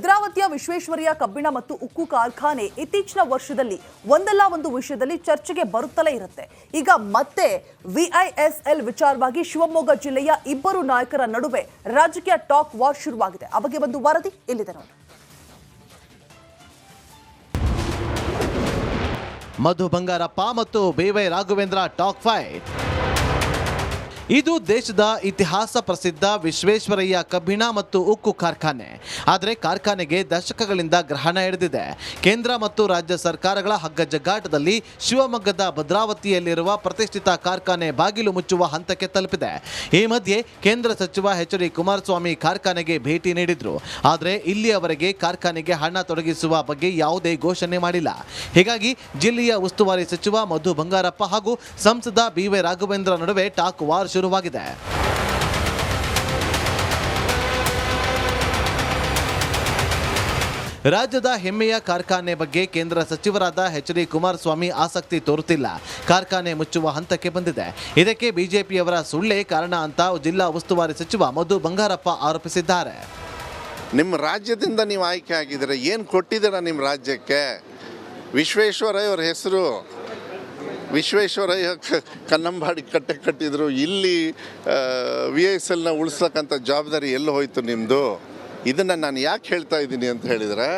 ಭದ್ರಾವತಿಯ ವಿಶ್ವೇಶ್ವರಯ್ಯ ಕಬ್ಬಿಣ ಮತ್ತು ಉಕ್ಕು ಕಾರ್ಖಾನೆ ಇತ್ತೀಚಿನ ವರ್ಷದಲ್ಲಿ ಒಂದಲ್ಲ ಒಂದು ವಿಷಯದಲ್ಲಿ ಚರ್ಚೆಗೆ ಬರುತ್ತಲೇ ಇರುತ್ತೆ. ಈಗ ಮತ್ತೆ ವಿಐಎಸ್ಎಲ್ ವಿಚಾರವಾಗಿ ಶಿವಮೊಗ್ಗ ಜಿಲ್ಲೆಯ ಇಬ್ಬರು ನಾಯಕರ ನಡುವೆ ರಾಜಕೀಯ ಟಾಕ್ ವಾರ್ ಶುರುವಾಗಿದೆ. ಆ ಬಗ್ಗೆ ಒಂದು ವರದಿ ಇಲ್ಲಿದೆ ನೋಡಿ. ಮಧು ಬಂಗಾರಪ್ಪ ಮತ್ತು ಬಿವೈ ರಾಘವೇಂದ್ರ ಟಾಕ್ ಫೈಟ್. ಇದು ದೇಶದ ಇತಿಹಾಸ ಪ್ರಸಿದ್ಧ ವಿಶ್ವೇಶ್ವರಯ್ಯ ಕಬ್ಬಿಣ ಮತ್ತು ಉಕ್ಕು ಕಾರ್ಖಾನೆ. ಆದರೆ ಕಾರ್ಖಾನೆಗೆ ದಶಕಗಳಿಂದ ಗ್ರಹಣ ಹಿಡಿದಿದೆ. ಕೇಂದ್ರ ಮತ್ತು ರಾಜ್ಯ ಸರ್ಕಾರಗಳ ಹಗ್ಗಜಗ್ಗಾಟದಲ್ಲಿ ಶಿವಮೊಗ್ಗದ ಭದ್ರಾವತಿಯಲ್ಲಿರುವ ಪ್ರತಿಷ್ಠಿತ ಕಾರ್ಖಾನೆ ಬಾಗಿಲು ಮುಚ್ಚುವ ಹಂತಕ್ಕೆ ತಲುಪಿದೆ. ಈ ಮಧ್ಯೆ ಕೇಂದ್ರ ಸಚಿವ ಎಚ್.ಡಿ. ಕುಮಾರಸ್ವಾಮಿ ಕಾರ್ಖಾನೆಗೆ ಭೇಟಿ ನೀಡಿದ್ರು. ಆದರೆ ಇಲ್ಲಿಯವರೆಗೆ ಕಾರ್ಖಾನೆಗೆ ಹಣ ತೊಡಗಿಸುವ ಬಗ್ಗೆ ಯಾವುದೇ ಘೋಷಣೆ ಮಾಡಿಲ್ಲ. ಹೀಗಾಗಿ ಜಿಲ್ಲೆಯ ಉಸ್ತುವಾರಿ ಸಚಿವ ಮಧು ಬಂಗಾರಪ್ಪ ಹಾಗೂ ಸಂಸದ ಬಿವೈ ರಾಘವೇಂದ್ರ ನಡುವೆ ಟಾಕ್ ವಾರ್ ಶುರುವಾಗಿದೆ. ರಾಜ್ಯದ ಹೆಮ್ಮೆಯ ಕಾರ್ಖಾನೆ ಬಗ್ಗೆ ಕೇಂದ್ರ ಸಚಿವರಾದ ಎಚ್.ಡಿ. ಕುಮಾರಸ್ವಾಮಿ ಆಸಕ್ತಿ ತೋರುತ್ತಿಲ್ಲ. ಕಾರ್ಖಾನೆ ಮುಚ್ಚುವ ಹಂತಕ್ಕೆ ಬಂದಿದೆ. ಇದಕ್ಕೆ ಬಿಜೆಪಿಯವರ ಸುಳ್ಳೇ ಕಾರಣ ಅಂತ ಜಿಲ್ಲಾ ಉಸ್ತುವಾರಿ ಸಚಿವ ಮಧು ಬಂಗಾರಪ್ಪ ಆರೋಪಿಸಿದ್ದಾರೆ. ನಿಮ್ಮ ರಾಜ್ಯದಿಂದ ನೀವು ಆಯ್ಕೆ ಆಗಿದ್ದೀರಾ, ಏನು ಕೊಟ್ಟಿದ್ದೀರಾ ನಿಮ್ಮ ರಾಜ್ಯಕ್ಕೆ? ವಿಶ್ವೇಶ್ವರಯ್ಯ ಅವ್ರ ಹೆಸರು ವಿಶ್ವೇಶ್ವರಯ್ಯ ಕನ್ನಂಬಾಡಿ ಕಟ್ಟೆ ಕಟ್ಟಿದ್ರು. ಇಲ್ಲಿ VISLನ ಉಳಿಸ್ತಕ್ಕಂಥ ಜವಾಬ್ದಾರಿ ಎಲ್ಲಿ ಹೋಯಿತು ನಿಮ್ಮದು? ಇದನ್ನು ನಾನು ಯಾಕೆ ಹೇಳ್ತಾ ಇದ್ದೀನಿ ಅಂತ ಹೇಳಿದರೆ,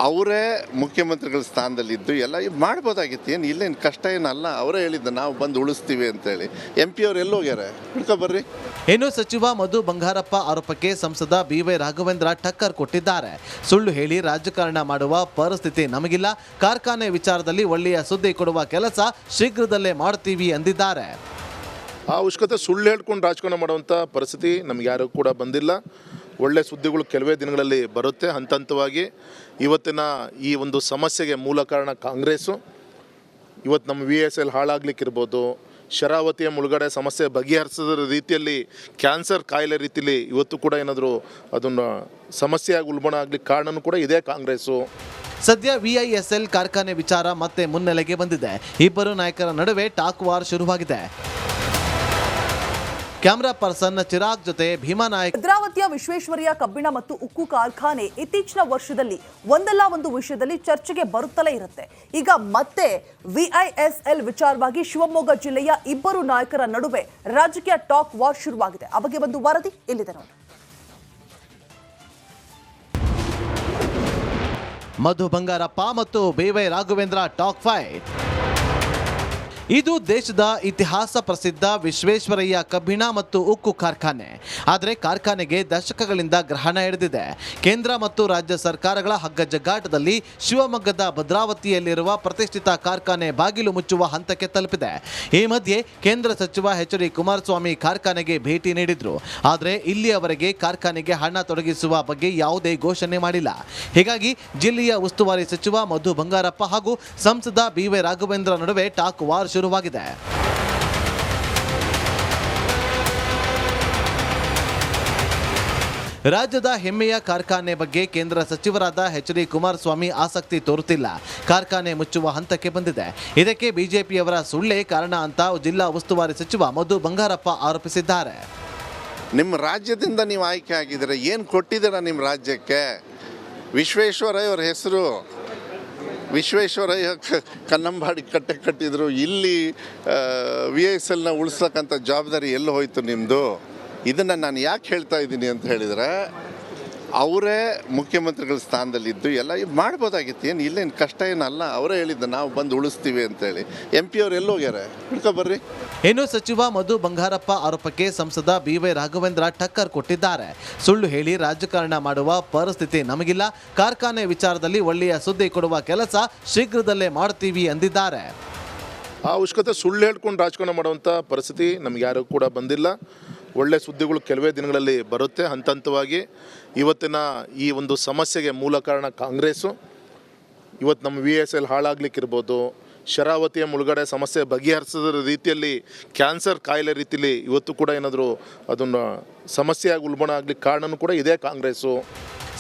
ಅವರೇ ಮುಖ್ಯಮಂತ್ರಿಗಳ ಸ್ಥಾನದಲ್ಲಿದ್ದು ಎಲ್ಲ ಮಾಡ್ಬೋದಾಗಿತ್ತು. ಏನು ಇಲ್ಲೇನು ಕಷ್ಟ ಏನಲ್ಲ. ಅವರೇ ಹೇಳಿದ್ದು ನಾವು ಬಂದು ಉಳಿಸ್ತೀವಿ ಅಂತೇಳಿ. MP ಅವ್ರು ಎಲ್ಲಿ ಹೋಗ್ಯಾರೆ? ಬರ್ರಿ. ಇನ್ನು ಸಚಿವ ಮಧು ಬಂಗಾರಪ್ಪ ಆರೋಪಕ್ಕೆ ಸಂಸದ ಬಿವೈ ರಾಘವೇಂದ್ರ ಟಕ್ಕರ್ ಕೊಟ್ಟಿದ್ದಾರೆ. ಸುಳ್ಳು ಹೇಳಿ ರಾಜಕಾರಣ ಮಾಡುವ ಪರಿಸ್ಥಿತಿ ನಮಗಿಲ್ಲ. ಕಾರ್ಖಾನೆ ವಿಚಾರದಲ್ಲಿ ಒಳ್ಳೆಯ ಸುದ್ದಿ ಕೊಡುವ ಕೆಲಸ ಶೀಘ್ರದಲ್ಲೇ ಮಾಡ್ತೀವಿ ಎಂದಿದ್ದಾರೆ. ಆ ಅವಶ್ಯಕತೆ ಸುಳ್ಳು ಹೇಳ್ಕೊಂಡು ರಾಜಕಾರಣ ಮಾಡುವಂಥ ಪರಿಸ್ಥಿತಿ ನಮ್ಗೆ ಯಾರು ಕೂಡ ಬಂದಿಲ್ಲ. ಒಳ್ಳೆ ಸುದ್ದಿಗಳು ಕೆಲವೇ ದಿನಗಳಲ್ಲಿ ಬರುತ್ತೆ. ಹಂತ ಹಂತವಾಗಿ ಇವತ್ತಿನ ಈ ಒಂದು ಸಮಸ್ಯೆಗೆ ಮೂಲ ಕಾರಣ ಕಾಂಗ್ರೆಸ್ಸು. ಇವತ್ತು ನಮ್ಮ VISL ಹಾಳಾಗ್ಲಿಕ್ಕಿರ್ಬೋದು, ಶರಾವತಿಯ ಮುಳುಗಡೆ ಸಮಸ್ಯೆ ಬಗೆಹರಿಸಿದ ರೀತಿಯಲ್ಲಿ ಕ್ಯಾನ್ಸರ್ ಕಾಯಿಲೆ ರೀತಿಯಲ್ಲಿ ಇವತ್ತು ಕೂಡ ಏನಾದರೂ ಅದನ್ನು ಸಮಸ್ಯೆಯಾಗಿ ಉಲ್ಬಣ ಆಗ್ಲಿಕ್ಕೆ ಕಾರಣನೂ ಕೂಡ ಇದೇ ಕಾಂಗ್ರೆಸ್ಸು. ಸದ್ಯ VISL ಕಾರ್ಖಾನೆ ವಿಚಾರ ಮತ್ತೆ ಮುನ್ನೆಲೆಗೆ ಬಂದಿದೆ. ಇಬ್ಬರು ನಾಯಕರ ನಡುವೆ ಟಾಕ್ ವಾರ್ ಶುರುವಾಗಿದೆ. ಕ್ಯಾಮರಾ ಪರ್ಸನ್ ಚಿರಾಗ್ ಜೊತೆ ಭೀಮಾ ನಾಯಕ್. ಭದ್ರಾವತಿಯ ವಿಶ್ವೇಶ್ವರಯ್ಯ ಕಬ್ಬಿಣ ಮತ್ತು ಉಕ್ಕು ಕಾರ್ಖಾನೆ ಇತ್ತೀಚಿನ ವರ್ಷದಲ್ಲಿ ಒಂದಲ್ಲ ಒಂದು ವಿಷಯದಲ್ಲಿ ಚರ್ಚೆಗೆ ಬರುತ್ತಲೇ ಇರುತ್ತೆ. ಈಗ ಮತ್ತೆ ವಿಐಎಸ್ಎಲ್ ವಿಚಾರವಾಗಿ ಶಿವಮೊಗ್ಗ ಜಿಲ್ಲೆಯ ಇಬ್ಬರು ನಾಯಕರ ನಡುವೆ ರಾಜಕೀಯ ಟಾಕ್ ವಾರ್ ಶುರುವಾಗಿದೆ. ಆ ಬಗ್ಗೆ ಒಂದು ವರದಿ ಇಲ್ಲಿದೆ ನೋಡಿ. ಮಧು ಬಂಗಾರಪ್ಪ ಮತ್ತು ಬಿವೈ ರಾಘವೇಂದ್ರ ಟಾಕ್ ಫೈಟ್. ಇದು ದೇಶದ ಇತಿಹಾಸ ಪ್ರಸಿದ್ಧ ವಿಶ್ವೇಶ್ವರಯ್ಯ ಕಬ್ಬಿಣ ಮತ್ತು ಉಕ್ಕು ಕಾರ್ಖಾನೆ. ಆದರೆ ಕಾರ್ಖಾನೆಗೆ ದಶಕಗಳಿಂದ ಗ್ರಹಣ ಹಿಡಿದಿದೆ. ಕೇಂದ್ರ ಮತ್ತು ರಾಜ್ಯ ಸರ್ಕಾರಗಳ ಹಗ್ಗಜಗ್ಗಾಟದಲ್ಲಿ ಶಿವಮೊಗ್ಗದ ಭದ್ರಾವತಿಯಲ್ಲಿರುವ ಪ್ರತಿಷ್ಠಿತ ಕಾರ್ಖಾನೆ ಬಾಗಿಲು ಮುಚ್ಚುವ ಹಂತಕ್ಕೆ ತಲುಪಿದೆ. ಈ ಮಧ್ಯೆ ಕೇಂದ್ರ ಸಚಿವ ಎಚ್.ಡಿ. ಕುಮಾರಸ್ವಾಮಿ ಕಾರ್ಖಾನೆಗೆ ಭೇಟಿ ನೀಡಿದ್ರು. ಆದರೆ ಇಲ್ಲಿಯವರೆಗೆ ಕಾರ್ಖಾನೆಗೆ ಹಣ ತೊಡಗಿಸುವ ಬಗ್ಗೆ ಯಾವುದೇ ಘೋಷಣೆ ಮಾಡಿಲ್ಲ. ಹೀಗಾಗಿ ಜಿಲ್ಲೆಯ ಉಸ್ತುವಾರಿ ಸಚಿವ ಮಧು ಬಂಗಾರಪ್ಪ ಹಾಗೂ ಸಂಸದ ಬಿವೈ ರಾಘವೇಂದ್ರ ನಡುವೆ ಟಾಕ್ ವಾರ್ ಶುರುವಾಗಿದೆ. ರಾಜ್ಯದ ಹೆಮ್ಮೆಯ ಕಾರ್ಖಾನೆ ಬಗ್ಗೆ ಕೇಂದ್ರ ಸಚಿವರಾದ ಎಚ್.ಡಿ. ಕುಮಾರಸ್ವಾಮಿ ಆಸಕ್ತಿ ತೋರುತ್ತಿಲ್ಲ. ಕಾರ್ಖಾನೆ ಮುಚ್ಚುವ ಹಂತಕ್ಕೆ ಬಂದಿದೆ. ಇದಕ್ಕೆ ಬಿಜೆಪಿಯವರ ಸುಳ್ಳೇ ಕಾರಣ ಅಂತ ಜಿಲ್ಲಾ ಉಸ್ತುವಾರಿ ಸಚಿವ ಮಧು ಬಂಗಾರಪ್ಪ ಆರೋಪಿಸಿದ್ದಾರೆ. ನಿಮ್ಮ ರಾಜ್ಯದಿಂದ ನೀವು ಆಯ್ಕೆ ಆಗಿದ್ದೀರಾ, ಏನು ಕೊಟ್ಟಿದ್ದೀರಾ ನಿಮ್ಮ ರಾಜ್ಯಕ್ಕೆ? ವಿಶ್ವೇಶ್ವರಯ್ಯ ಅವ್ರ ಹೆಸರು ವಿಶ್ವೇಶ್ವರಯ್ಯ ಕನ್ನಂಬಾಡಿ ಕಟ್ಟೆ ಕಟ್ಟಿದ್ರು. ಇಲ್ಲಿ VISLನ ಉಳಿಸ್ತಕ್ಕಂಥ ಜವಾಬ್ದಾರಿ ಎಲ್ಲಿ ಹೋಯಿತು ನಿಮ್ಮದು? ಇದನ್ನು ನಾನು ಯಾಕೆ ಹೇಳ್ತಾ ಇದ್ದೀನಿ ಅಂತ ಹೇಳಿದರೆ, ಅವರೇ ಮುಖ್ಯಮಂತ್ರಿಗಳ ಸ್ಥಾನದಲ್ಲಿದ್ದು ಎಲ್ಲ ಮಾಡ್ಬೋದಾಗಿತ್ತು. ಏನು ಇಲ್ಲೇನು ಕಷ್ಟ ಏನಲ್ಲ. ಅವರೇ ಹೇಳಿದ್ದು ನಾವು ಬಂದು ಉಳಿಸ್ತೀವಿ ಅಂತೇಳಿ. MP ಅವ್ರು ಎಲ್ಲಿ ಹೋಗ್ಯಾರೆ? ಬರ್ರಿ. ಇನ್ನು ಸಚಿವ ಮಧು ಬಂಗಾರಪ್ಪ ಆರೋಪಕ್ಕೆ ಸಂಸದ ಬಿವೈ ರಾಘವೇಂದ್ರ ಟಕ್ಕರ್ ಕೊಟ್ಟಿದ್ದಾರೆ. ಸುಳ್ಳು ಹೇಳಿ ರಾಜಕಾರಣ ಮಾಡುವ ಪರಿಸ್ಥಿತಿ ನಮಗಿಲ್ಲ. ಕಾರ್ಖಾನೆ ವಿಚಾರದಲ್ಲಿ ಒಳ್ಳೆಯ ಸುದ್ದಿ ಕೊಡುವ ಕೆಲಸ ಶೀಘ್ರದಲ್ಲೇ ಮಾಡ್ತೀವಿ ಎಂದಿದ್ದಾರೆ. ಆ ಅವಶ್ಯಕತೆ ಸುಳ್ಳು ಹೇಳ್ಕೊಂಡು ರಾಜಕಾರಣ ಮಾಡುವಂಥ ಪರಿಸ್ಥಿತಿ ನಮ್ಗೆ ಯಾರು ಕೂಡ ಬಂದಿಲ್ಲ. ಒಳ್ಳೆ ಸುದ್ದಿಗಳು ಕೆಲವೇ ದಿನಗಳಲ್ಲಿ ಬರುತ್ತೆ. ಹಂತ ಹಂತವಾಗಿ ಇವತ್ತಿನ ಈ ಒಂದು ಸಮಸ್ಯೆಗೆ ಮೂಲ ಕಾರಣ ಕಾಂಗ್ರೆಸ್ಸು. ಇವತ್ತು ನಮ್ಮ VISL ಹಾಳಾಗ್ಲಿಕ್ಕಿರ್ಬೋದು, ಶರಾವತಿಯ ಮುಳುಗಡೆ ಸಮಸ್ಯೆ ಬಗೆಹರಿಸಿದ ರೀತಿಯಲ್ಲಿ ಕ್ಯಾನ್ಸರ್ ಕಾಯಿಲೆ ರೀತಿಯಲ್ಲಿ ಇವತ್ತು ಕೂಡ ಏನಾದರೂ ಅದನ್ನು ಸಮಸ್ಯೆಯಾಗಿ ಉಲ್ಬಣ ಆಗ್ಲಿಕ್ಕೆ ಕಾರಣನೂ ಕೂಡ ಇದೇ ಕಾಂಗ್ರೆಸ್ಸು.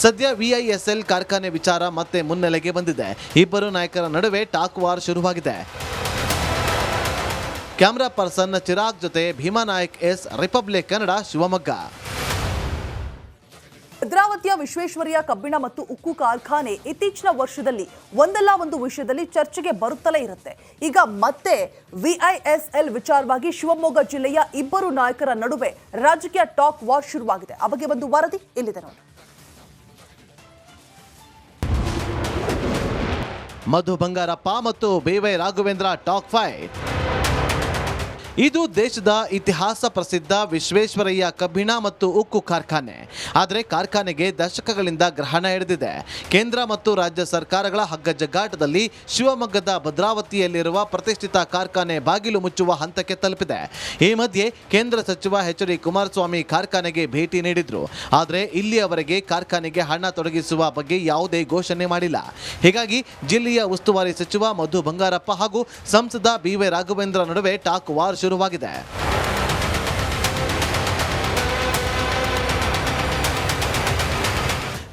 ಸದ್ಯ VISL ಕಾರ್ಖಾನೆ ವಿಚಾರ ಮತ್ತೆ ಮುನ್ನೆಲೆಗೆ ಬಂದಿದೆ. ಇಬ್ಬರು ನಾಯಕರ ನಡುವೆ ಟಾಕ್ ವಾರ್ ಶುರುವಾಗಿದೆ. ಕ್ಯಾಮರಾ ಪರ್ಸನ್ ಚಿರಾಗ್ ಜೊತೆ ಭೀಮಾ ನಾಯಕ್, ರಿಪಬ್ಲಿಕ್ ಕನ್ನಡ, ಶಿವಮೊಗ್ಗ. ಭದ್ರಾವತಿ ಭದ್ರಾವತಿಯ ವಿಶ್ವೇಶ್ವರಯ್ಯ ಕಬ್ಬಿಣ ಮತ್ತು ಉಕ್ಕು ಕಾರ್ಖಾನೆ ಇತ್ತೀಚಿನ ವರ್ಷದಲ್ಲಿ ಒಂದಲ್ಲ ಒಂದು ವಿಷಯದಲ್ಲಿ ಚರ್ಚೆಗೆ ಬರುತ್ತಲೇ ಇರುತ್ತೆ. ಈಗ ಮತ್ತೆ ವಿಐಎಸ್ಎಲ್ ವಿಚಾರವಾಗಿ ಶಿವಮೊಗ್ಗ ಜಿಲ್ಲೆಯ ಇಬ್ಬರು ನಾಯಕರ ನಡುವೆ ರಾಜಕೀಯ ಟಾಕ್ ವಾರ್ ಶುರುವಾಗಿದೆ. ಆ ಬಗ್ಗೆ ಒಂದು ವರದಿ ಇಲ್ಲಿದೆ ನೋಡಿ. ಮಧು ಬಂಗಾರಪ್ಪ ಮತ್ತು ಬೇವೈ ರಾಘವೇಂದ್ರ ಟಾಕ್ ಫೈಟ್. ಇದು ದೇಶದ ಇತಿಹಾಸ ಪ್ರಸಿದ್ಧ ವಿಶ್ವೇಶ್ವರಯ್ಯ ಕಬ್ಬಿಣ ಮತ್ತು ಉಕ್ಕು ಕಾರ್ಖಾನೆ. ಆದರೆ ಕಾರ್ಖಾನೆಗೆ ದಶಕಗಳಿಂದ ಗ್ರಹಣ ಹಿಡಿದಿದೆ. ಕೇಂದ್ರ ಮತ್ತು ರಾಜ್ಯ ಸರ್ಕಾರಗಳ ಹಗ್ಗಜಗ್ಗಾಟದಲ್ಲಿ ಶಿವಮೊಗ್ಗದ ಭದ್ರಾವತಿಯಲ್ಲಿರುವ ಪ್ರತಿಷ್ಠಿತ ಕಾರ್ಖಾನೆ ಬಾಗಿಲು ಮುಚ್ಚುವ ಹಂತಕ್ಕೆ ತಲುಪಿದೆ. ಈ ಮಧ್ಯೆ ಕೇಂದ್ರ ಸಚಿವ ಎಚ್.ಡಿ. ಕುಮಾರಸ್ವಾಮಿ ಕಾರ್ಖಾನೆಗೆ ಭೇಟಿ ನೀಡಿದ್ರು. ಆದರೆ ಇಲ್ಲಿಯವರೆಗೆ ಕಾರ್ಖಾನೆಗೆ ಹಣ ತೊಡಗಿಸುವ ಬಗ್ಗೆ ಯಾವುದೇ ಘೋಷಣೆ ಮಾಡಿಲ್ಲ. ಹೀಗಾಗಿ ಜಿಲ್ಲೆಯ ಉಸ್ತುವಾರಿ ಸಚಿವ ಮಧು ಬಂಗಾರಪ್ಪ ಹಾಗೂ ಸಂಸದ ಬೇವೈ ರಾಘವೇಂದ್ರ ನಡುವೆ ಟಾಕ್ ವಾರ್ ಶುರುವಾಗಿದೆ.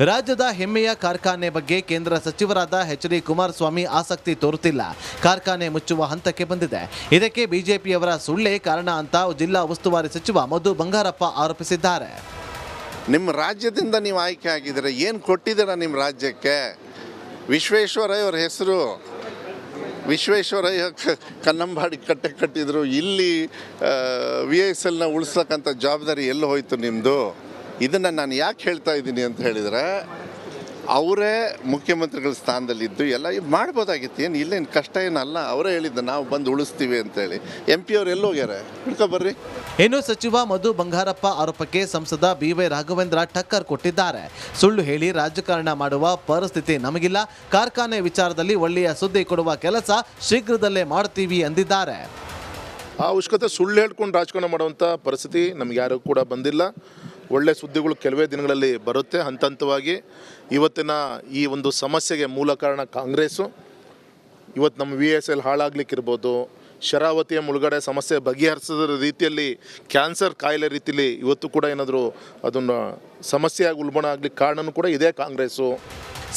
ರಾಜ್ಯದ ಹೆಮ್ಮೆಯ ಕಾರ್ಖಾನೆ ಬಗ್ಗೆ ಕೇಂದ್ರ ಸಚಿವರಾದ ಎಚ್.ಡಿ. ಕುಮಾರಸ್ವಾಮಿ ಆಸಕ್ತಿ ತೋರುತ್ತಿಲ್ಲ. ಕಾರ್ಖಾನೆ ಮುಚ್ಚುವ ಹಂತಕ್ಕೆ ಬಂದಿದೆ. ಇದಕ್ಕೆ ಬಿಜೆಪಿಯವರ ಸುಳ್ಳೇ ಕಾರಣ ಅಂತ ಜಿಲ್ಲಾ ಉಸ್ತುವಾರಿ ಸಚಿವ ಮಧು ಬಂಗಾರಪ್ಪ ಆರೋಪಿಸಿದ್ದಾರೆ. ನಿಮ್ಮ ರಾಜ್ಯದಿಂದ ನೀವು ಆಯ್ಕೆ ಆಗಿದ್ದೀರ, ಏನು ಕೊಟ್ಟಿದ್ದೀರ ನಿಮ್ಮ ರಾಜ್ಯಕ್ಕೆ? ವಿಶ್ವೇಶ್ವರಯ್ಯ ಅವ್ರ ಹೆಸರು ವಿಶ್ವೇಶ್ವರಯ್ಯ ಕನ್ನಂಬಾಡಿ ಕಟ್ಟಿದ್ರು. ಇಲ್ಲಿ VISLನ ಉಳಿಸ್ತಕ್ಕಂಥ ಜವಾಬ್ದಾರಿ ಎಲ್ಲಿ ಹೋಯ್ತು ನಿಮ್ಮದು? ಇದನ್ನು ನಾನು ಯಾಕೆ ಹೇಳ್ತಾ ಇದ್ದೀನಿ ಅಂತ ಹೇಳಿದರೆ, ಅವರೇ ಮುಖ್ಯಮಂತ್ರಿಗಳ ಸ್ಥಾನದಲ್ಲಿದ್ದು ಎಲ್ಲ ಮಾಡ್ಬೋದಾಗಿತ್ತು. ಏನು ಇಲ್ಲೇನು ಕಷ್ಟ ಏನಲ್ಲ. ಅವರೇ ಹೇಳಿದ್ದು ನಾವು ಬಂದು ಉಳಿಸ್ತೀವಿ ಅಂತೇಳಿ. MP ಅವ್ರು ಎಲ್ಲೋಗ್ಯಾರೆ? ಬರ್ರಿ. ಇನ್ನು ಸಚಿವ ಮಧು ಬಂಗಾರಪ್ಪ ಆರೋಪಕ್ಕೆ ಸಂಸದ ಬೇವೈ ರಾಘವೇಂದ್ರ ಟಕ್ಕರ್ ಕೊಟ್ಟಿದ್ದಾರೆ. ಸುಳ್ಳು ಹೇಳಿ ರಾಜಕಾರಣ ಮಾಡುವ ಪರಿಸ್ಥಿತಿ ನಮಗಿಲ್ಲ. ಕಾರ್ಖಾನೆ ವಿಚಾರದಲ್ಲಿ ಒಳ್ಳೆಯ ಸುದ್ದಿ ಕೊಡುವ ಕೆಲಸ ಶೀಘ್ರದಲ್ಲೇ ಮಾಡ್ತೀವಿ ಎಂದಿದ್ದಾರೆ. ಆ ಅವಶ್ಯಕತೆ ಸುಳ್ಳು ಹೇಳ್ಕೊಂಡು ರಾಜಕಾರಣ ಮಾಡುವಂಥ ಪರಿಸ್ಥಿತಿ ನಮ್ಗೆ ಯಾರೂ ಕೂಡ ಬಂದಿಲ್ಲ. ಒಳ್ಳೆ ಸುದ್ದಿಗಳು ಕೆಲವೇ ದಿನಗಳಲ್ಲಿ ಬರುತ್ತೆ. ಹಂತ ಹಂತವಾಗಿ ಇವತ್ತಿನ ಈ ಒಂದು ಸಮಸ್ಯೆಗೆ ಮೂಲ ಕಾರಣ ಕಾಂಗ್ರೆಸ್ಸು. ಇವತ್ತು ನಮ್ಮ VISL ಹಾಳಾಗ್ಲಿಕ್ಕಿರ್ಬೋದು, ಶರಾವತಿಯ ಮುಳುಗಡೆ ಸಮಸ್ಯೆ ಬಗೆಹರಿಸಿದ ರೀತಿಯಲ್ಲಿ ಕ್ಯಾನ್ಸರ್ ಕಾಯಿಲೆ ರೀತಿಯಲ್ಲಿ ಇವತ್ತು ಕೂಡ ಏನಾದರೂ ಅದನ್ನು ಸಮಸ್ಯೆಯಾಗಿ ಉಲ್ಬಣ ಆಗ್ಲಿಕ್ಕೆ ಕಾರಣನೂ ಕೂಡ ಇದೇ ಕಾಂಗ್ರೆಸ್ಸು.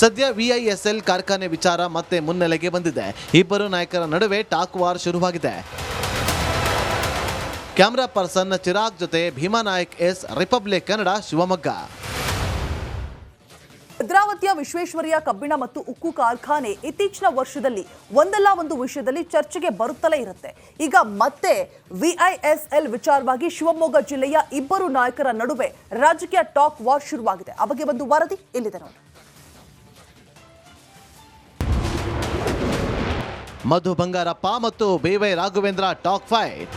ಸದ್ಯ VISL ಕಾರ್ಖಾನೆ ವಿಚಾರ ಮತ್ತೆ ಮುನ್ನೆಲೆಗೆ ಬಂದಿದೆ. ಇಬ್ಬರು ನಾಯಕರ ನಡುವೆ ಟಾಕ್ ವಾರ್ ಶುರುವಾಗಿದೆ. ಕ್ಯಾಮರಾ ಪರ್ಸನ್ ಚಿರಾಗ್ ಜೊತೆ ಭೀಮಾ ನಾಯಕ್, ಎಸ್, ರಿಪಬ್ಲಿಕ್ ಕನ್ನಡ, ಶಿವಮೊಗ್ಗ. ಭದ್ರಾವತಿಯ ವಿಶ್ವೇಶ್ವರಯ್ಯ ಕಬ್ಬಿಣ ಮತ್ತು ಉಕ್ಕು ಕಾರ್ಖಾನೆ ಇತ್ತೀಚಿನ ವರ್ಷದಲ್ಲಿ ಒಂದಲ್ಲ ಒಂದು ವಿಷಯದಲ್ಲಿ ಚರ್ಚೆಗೆ ಬರುತ್ತಲೇ ಇರುತ್ತೆ. ಈಗ ಮತ್ತೆ ವಿಐಎಸ್ಎಲ್ ವಿಚಾರವಾಗಿ ಶಿವಮೊಗ್ಗ ಜಿಲ್ಲೆಯ ಇಬ್ಬರು ನಾಯಕರ ನಡುವೆ ರಾಜಕೀಯ ಟಾಕ್ ವಾರ್ ಶುರುವಾಗಿದೆ. ಆ ಬಗ್ಗೆ ಒಂದು ವರದಿ ಇಲ್ಲಿದೆ ನೋಡಿ. ಮಧು ಬಂಗಾರಪ್ಪ ಮತ್ತು ಬೇವೈ ರಾಘವೇಂದ್ರ ಟಾಕ್ ಫೈಟ್.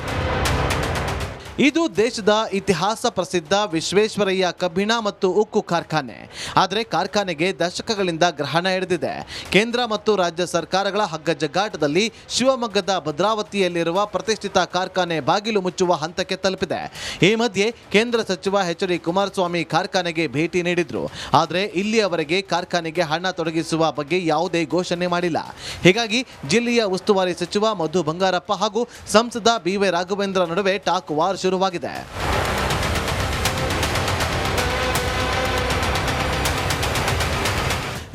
ಇದು ದೇಶದ ಇತಿಹಾಸ ಪ್ರಸಿದ್ಧ ವಿಶ್ವೇಶ್ವರಯ್ಯ ಕಬ್ಬಿಣ ಮತ್ತು ಉಕ್ಕು ಕಾರ್ಖಾನೆ. ಆದರೆ ಕಾರ್ಖಾನೆಗೆ ದಶಕಗಳಿಂದ ಗ್ರಹಣ ಹಿಡಿದಿದೆ. ಕೇಂದ್ರ ಮತ್ತು ರಾಜ್ಯ ಸರ್ಕಾರಗಳ ಹಗ್ಗಜಗ್ಗಾಟದಲ್ಲಿ ಶಿವಮೊಗ್ಗದ ಭದ್ರಾವತಿಯಲ್ಲಿರುವ ಪ್ರತಿಷ್ಠಿತ ಕಾರ್ಖಾನೆ ಬಾಗಿಲು ಮುಚ್ಚುವ ಹಂತಕ್ಕೆ ತಲುಪಿದೆ. ಈ ಮಧ್ಯೆ ಕೇಂದ್ರ ಸಚಿವ ಎಚ್.ಡಿ. ಕುಮಾರಸ್ವಾಮಿ ಕಾರ್ಖಾನೆಗೆ ಭೇಟಿ ನೀಡಿದ್ರು. ಆದರೆ ಇಲ್ಲಿಯವರೆಗೆ ಕಾರ್ಖಾನೆಗೆ ಹಣ ತೊಡಗಿಸುವ ಬಗ್ಗೆ ಯಾವುದೇ ಘೋಷಣೆ ಮಾಡಿಲ್ಲ. ಹೀಗಾಗಿ ಜಿಲ್ಲೆಯ ಉಸ್ತುವಾರಿ ಸಚಿವ ಮಧು ಬಂಗಾರಪ್ಪ ಹಾಗೂ ಸಂಸದ ಬೇವೈ ರಾಘವೇಂದ್ರ ನಡುವೆ ಟಾಕ್ ವಾರ್ ಶುರುವಾಗಿದೆ.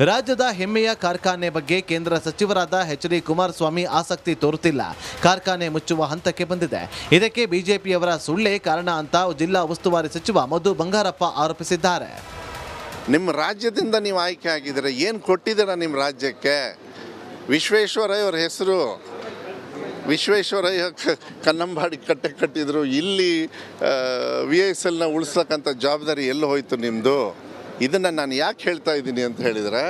ರಾಜ್ಯದ ಹೆಮ್ಮೆಯ ಕಾರ್ಖಾನೆ ಬಗ್ಗೆ ಕೇಂದ್ರ ಸಚಿವರಾದ ಎಚ್.ಡಿ. ಕುಮಾರಸ್ವಾಮಿ ಆಸಕ್ತಿ ತೋರುತ್ತಿಲ್ಲ. ಕಾರ್ಖಾನೆ ಮುಚ್ಚುವ ಹಂತಕ್ಕೆ ಬಂದಿದೆ. ಇದಕ್ಕೆ ಬಿಜೆಪಿಯವರ ಸುಳ್ಳೇ ಕಾರಣ ಅಂತ ಜಿಲ್ಲಾ ಉಸ್ತುವಾರಿ ಸಚಿವ ಮಧು ಬಂಗಾರಪ್ಪ ಆರೋಪಿಸಿದ್ದಾರೆ. ನಿಮ್ಮ ರಾಜ್ಯದಿಂದ ನೀವು ಆಯ್ಕೆ ಆಗಿದ್ದೀರ, ಏನು ಕೊಟ್ಟಿದ್ದೀರ ನಿಮ್ಮ ರಾಜ್ಯಕ್ಕೆ? ವಿಶ್ವೇಶ್ವರಯ್ಯ ಅವ್ರ ಹೆಸರು ವಿಶ್ವೇಶ್ವರಯ್ಯ ಕನ್ನಂಬಾಡಿ ಕಟ್ಟಿದ್ರು. ಇಲ್ಲಿ VISLನ ಉಳಿಸ್ತಕ್ಕಂಥ ಜವಾಬ್ದಾರಿ ಎಲ್ಲಿ ಹೋಯ್ತು ನಿಮ್ಮದು? ಇದನ್ನು ನಾನು ಯಾಕೆ ಹೇಳ್ತಾ ಇದ್ದೀನಿ ಅಂತ ಹೇಳಿದರೆ,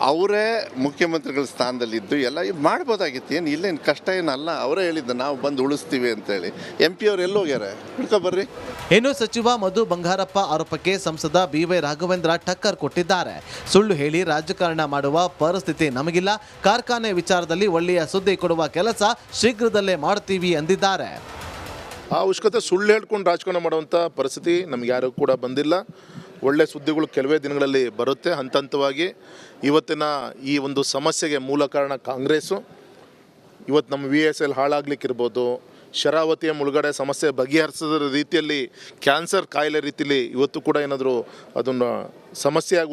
ಅವರೇ ಮುಖ್ಯಮಂತ್ರಿಗಳ ಸ್ಥಾನದಲ್ಲಿದ್ದು ಎಲ್ಲ ಮಾಡ್ಬೋದಾಗಿತ್ತು. ಏನು ಇಲ್ಲೇನು ಕಷ್ಟ ಏನಲ್ಲ. ಅವರೇ ಹೇಳಿದ್ದು ನಾವು ಬಂದು ಉಳಿಸ್ತೀವಿ ಅಂತೇಳಿ. MP ಅವ್ರು ಎಲ್ಲೋಗ್ಯಾರೆ? ಬರ್ರಿ. ಇನ್ನು ಸಚಿವ ಮಧು ಬಂಗಾರಪ್ಪ ಆರೋಪಕ್ಕೆ ಸಂಸದ ಬೇವೈ ರಾಘವೇಂದ್ರ ಟಕ್ಕರ್ ಕೊಟ್ಟಿದ್ದಾರೆ. ಸುಳ್ಳು ಹೇಳಿ ರಾಜಕಾರಣ ಮಾಡುವ ಪರಿಸ್ಥಿತಿ ನಮಗಿಲ್ಲ. ಕಾರ್ಖಾನೆ ವಿಚಾರದಲ್ಲಿ ಒಳ್ಳೆಯ ಸುದ್ದಿ ಕೊಡುವ ಕೆಲಸ ಶೀಘ್ರದಲ್ಲೇ ಮಾಡ್ತೀವಿ ಎಂದಿದ್ದಾರೆ. ಆ ಅವಶ್ಯಕತೆ ಸುಳ್ಳು ಹೇಳ್ಕೊಂಡು ರಾಜಕಾರಣ ಮಾಡುವಂಥ ಪರಿಸ್ಥಿತಿ ನಮ್ಗೆ ಯಾರೂ ಕೂಡ ಬಂದಿಲ್ಲ. ಒಳ್ಳೆ ಸುದ್ದಿಗಳು ಕೆಲವೇ ದಿನಗಳಲ್ಲಿ ಬರುತ್ತೆ. ಹಂತ ಹಂತವಾಗಿ ಇವತ್ತಿನ ಈ ಒಂದು ಸಮಸ್ಯೆಗೆ ಮೂಲ ಕಾರಣ ಕಾಂಗ್ರೆಸ್ಸು. ಇವತ್ತು ನಮ್ಮ VISL ಹಾಳಾಗ್ಲಿಕ್ಕಿರ್ಬೋದು, ಶರಾವತಿಯ ಮುಳುಗಡೆ ಸಮಸ್ಯೆ ಬಗೆಹರಿಸಿದ ರೀತಿಯಲ್ಲಿ ಕ್ಯಾನ್ಸರ್ ಕಾಯಿಲೆ ರೀತಿಯಲ್ಲಿ ಇವತ್ತು ಕೂಡ ಏನಾದರೂ ಅದನ್ನು ಸಮಸ್ಯೆಯಾಗಿ